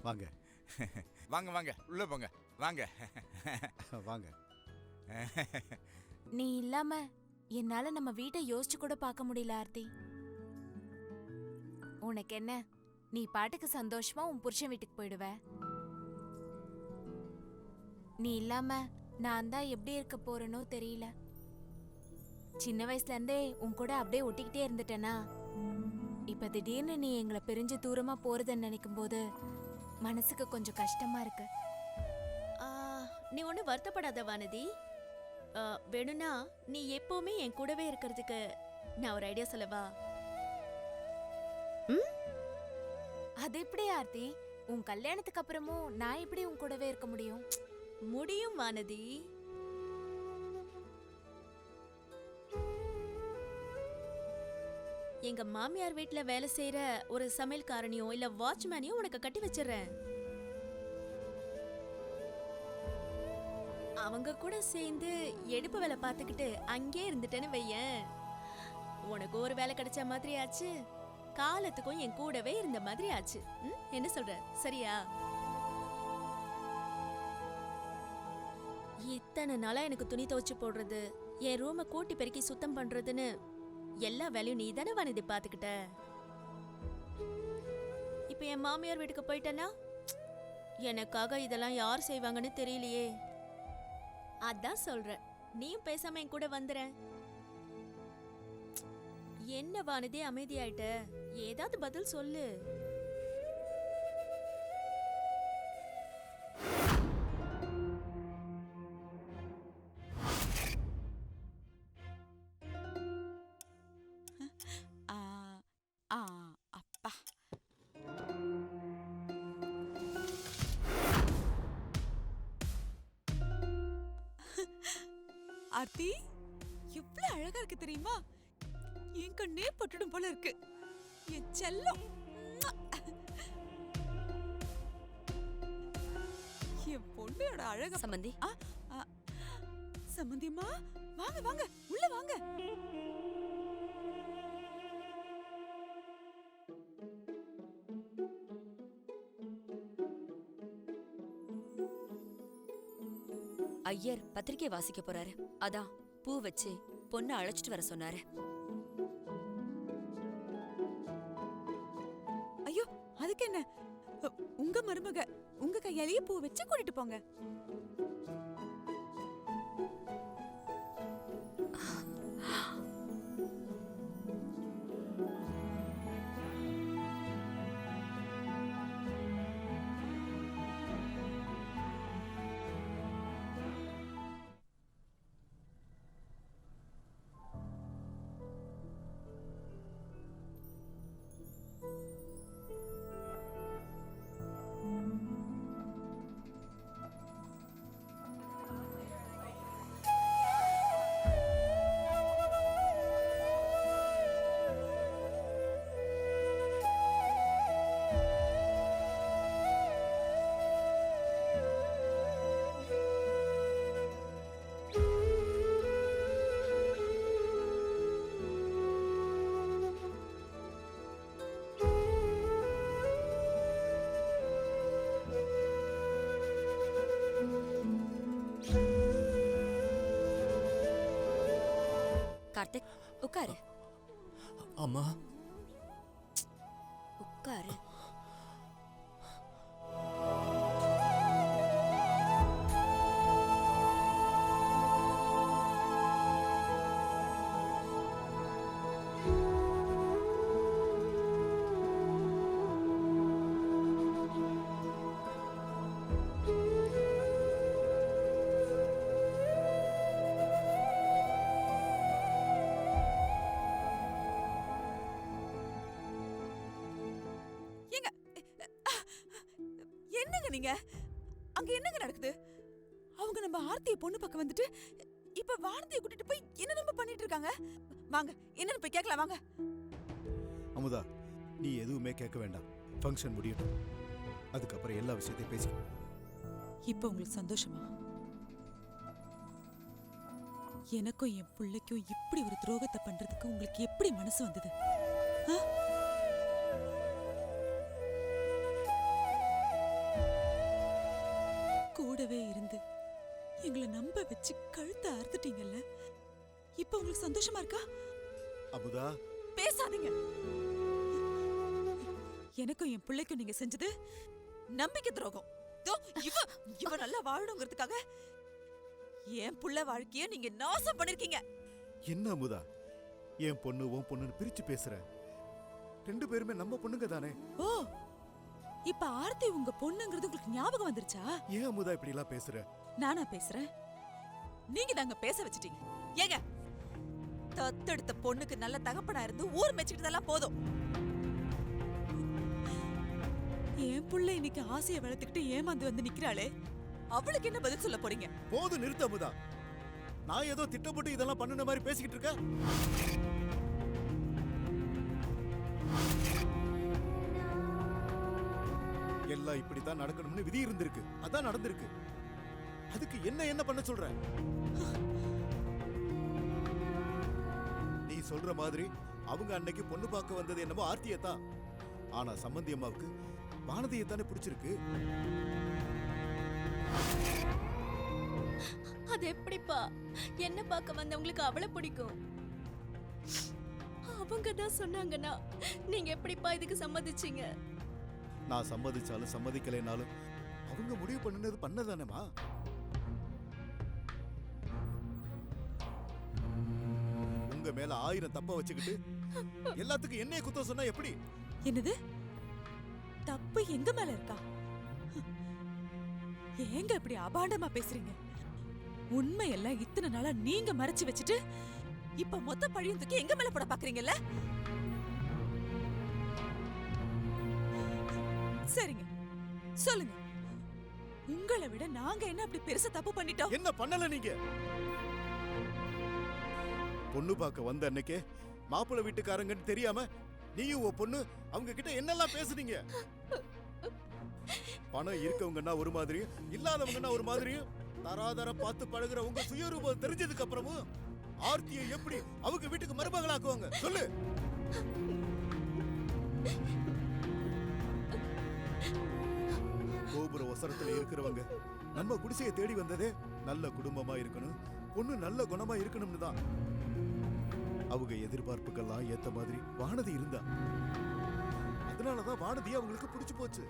வாங்க வாங்க வாங்க உள்ள போங்க வாங்க வாங்க. நீ இல்லாம என்னால நம்ம வீட்டை யோசிச்சு கூட பார்க்க முடியல ஆர்த்தி. உனக்கு என்ன, நீ பாட்டுக்கு சந்தோஷமா உன் புருஷன் வீட்டுக்கு போயிடுவ. நீ இல்லாம நான் தான் எப்படி இருக்க போறேனோ தெரியல. சின்ன வயசுல இருந்தே உன் கூட அப்படியே ஒட்டிக்கிட்டே இருந்துட்டேனா, இப்ப திடீர்னு நீ எங்களை பிரிஞ்சு தூரமா போறதுன்னு நினைக்கும் போது மனசுக்கு கொஞ்சம் கஷ்டமா இருக்கு. நீ ஒன்றும் வருத்தப்படாத வானதி. வேணும்னா நீ எப்பவுமே என் கூடவே இருக்கிறதுக்கு நான் ஒரு ஐடியா சொல்லவா? அது எப்படி ஆர்த்தி? உன் கல்யாணத்துக்கு அப்புறமும் நான் எப்படி உன் கூடவே இருக்க முடியும்? முடியும் வானதி. எங்க மாமியார் வீட்டுல வேலை செய்யற ஒரு சமையல்காரனையோ இல்ல வாட்ச்மேனையோ உனக்கு கட்டி வச்சிடறேன். அவங்க கூட சேர்ந்து எடுப்பு வேலை பார்த்துக்கிட்டு அங்கே இருந்துட்டேன்னு வையேன், உனக்கு ஒரு வேலை கிடைச்ச மாதிரி ஆச்சு, காலத்துக்கும் என் கூடவே இருந்த மாதிரி ஆச்சு. என்ன சொல்ற, சரியா? இத்தனை நாளா எனக்கு துணி துவைச்சு போடுறது, என் ரூமை கூட்டி பெருக்கி சுத்தம் பண்றதுன்னு எல்லா வேலையும் நீ தானே வானதி பாத்துக்கிட்ட. இப்ப என் மாமியார் வீட்டுக்கு போயிட்டேன்னா எனக்காக இதெல்லாம் யார் செய்வாங்கன்னு தெரியலையே. அதான் சொல்றேன், நீயும் பேசாம என் கூட வந்துற. என்ன வானதி அமைதியாயிட்ட? ஏதாவது பதில் சொல்லு. அப்பா, ஆர்த்தி எவ்வளவு அழகா இருக்கு தெரியுமா? என் கண்ணே பட்டுடும் போல இருக்கு. என் செல்லம், என் பொண்ணோட அழக. சம்பந்தி, சம்பந்தியம்மா, வாங்க வாங்க, உள்ள வாங்க. ஐயர் பத்திரிக்கை வாசிக்க போறாரு. அதான் பூ வச்சு பொண்ணு அழைச்சிட்டு வர சொன்னாரு. ஐயோ, அதுக்கு என்ன? உங்க மருமக உங்க கையாலேயே பூ வச்சு கூட்டிட்டு போங்க. கார்த்திக், உட்காரு. அம்மா, உட்காரு. என்னங்க நீங்க? அங்க என்னங்க நடக்குது? அவங்க நம்ம ஆர்த்திய பொண்ணு பக்கம் வந்துட்டு இப்ப வானதியை கூட்டிட்டு போய் என்ன நம்ம பண்ணிட்டு இருக்காங்க? வாங்க, என்னன்னு போய் கேட்கலாம் வாங்க. அமுதா, நீ எதுவுமே கேட்க வேண்டாம். ஃபங்க்ஷன் முடியட்டும், அதுக்கப்புறம் எல்லா விஷயத்தையும் பேசிக்கலாம். இப்ப உங்களுக்கு சந்தோஷமா? எனக்கும் என் பிள்ளைக்கும் இப்படி ஒரு துரோகத்தை பண்றதுக்கு உங்களுக்கு எப்படி மனசு வந்தது? எங்களை நம்ப வச்சு கழுத்தை அறுத்துட்டீங்கல்ல, இப்ப உங்களுக்கு சந்தோஷமா இருக்கா? அமுதா, பேசாதீங்க. எனக்கும் என் பிள்ளைக்கும் நீங்க செஞ்சது நம்பிக்கை துரோகம். தோ, இவ நல்லா வாழணுங்கிறதுக்காக என் புள்ள வாழ்க்கைய நீங்க நாசம் பண்ணிருக்கீங்க. என்ன அமுதா, என் பொண்ணு உன் பொண்ணுன்னு பிரிச்சு பேசுற? 2 பேருமே நம்ம பொண்ணுங்க தானே. ஓ, இப்ப ஆர்த்தி உங்க பொண்ணுங்கிறது உங்களுக்கு ஞாபகம் வந்துருச்சா? ஏன் அமுதா இப்படி எல்லாம் பேசுற? நானா பேசுறேன்? நீங்க தாங்க பேச வச்சிட்டீங்க. ஏங்க, தத்தெடுத்த பொண்ணுக்கு நல்ல தகப்பனா இருந்து ஊர் மெச்சுக்கிட்டதெல்லாம் போதும். என் புள்ள இன்னைக்கு ஆசையை வளர்த்துக்கிட்டு ஏமாந்து வந்து நிக்கிறாளே, அவளுக்கு என்ன பதில் சொல்ல போறீங்க? போது நிறுத்த அமுதா. நான் ஏதோ திட்டப்பட்டு இதெல்லாம் பண்ணுன மாதிரி பேசிக்கிட்டு இருக்க. எல்லாம் இப்படித்தான் நடக்கணும்னு விதி இருந்திருக்கு, அதான் நடந்திருக்கு. அதுக்கு என்ன பண்ண சொல்ற? நீ சொல்ற மாதிரி அவங்க அன்னைக்கு பொண்ணு பார்க்க வந்தது என்னமோ ஆர்த்தியத்தான். ஆனா சம்பந்தி அம்மாவுக்கு வானதியத்தானே பிடிச்சிருக்கு. அது எப்படிப்பா? என்ன பார்க்க வந்தவங்களுக்கு அவளை பிடிக்கும்? அவங்க தான் சொன்னாங்கன்னா நீங்க எப்படிப்பா இதுக்கு சம்மதிச்சீங்க? நான் சம்மதிச்சாலும் சம்மதிக்கலைனாலும் அவங்க முடிவு பண்ணுனது பண்ணதானேமா. உங்க மேல 1000 தப்ப வச்சுக்கிட்டு எல்லாத்துக்கும் என்னைய குத்தம் சொன்னா எப்படி? என்னது? தப்பு எங்க மேல இருக்கா? ஏங்க இப்படி அபாண்டமா பேசுறீங்க? உண்மையெல்லாம் இத்தனை நாளா நீங்க மறைச்சு வச்சுட்டு இப்ப மொத்த பழியும் தூக்கி எங்க மேல போட பாக்குறீங்கல்ல? சரிங்க, சொல்லுங்க. உங்களை விட நாங்க என்ன அப்படி பெருசா தப்பு பண்ணிட்டோம்? என்ன பண்ணல நீங்க? பொண்ணு பார்க்க வந்த அன்னைக்கே மாப்பிள்ளை வீட்டுக்காரங்கன்னு தெரியாம நீயும் உன் பொண்ணு அவங்க கிட்ட என்னெல்லாம் பேசுனீங்க? பணம் இருக்கவங்கன்னா ஒரு மாதிரியும் இல்லாதவங்கன்னா ஒரு மாதிரியும் தராதர பார்த்து பழகுற உங்க சுயரூபம் தெரிஞ்சதுக்கு அப்புறமும் ஆர்த்தியை எப்படி அவங்க வீட்டுக்கு மருமகளாக்குவாங்க சொல்லு? கோபுர ஒசரத்துல இருக்கிறவங்க நம்ம குடிசையை தேடி வந்ததே நல்ல குடும்பமா இருக்கணும், பொண்ணு நல்ல குணமா இருக்கணும்னு தான். அவங்க எதிர்பார்ப்புக்கெல்லாம் ஏத்த மாதிரி வானதி இருந்தா. அதனாலதான் வானதி அவங்களுக்கு பிடிச்சு போச்சு.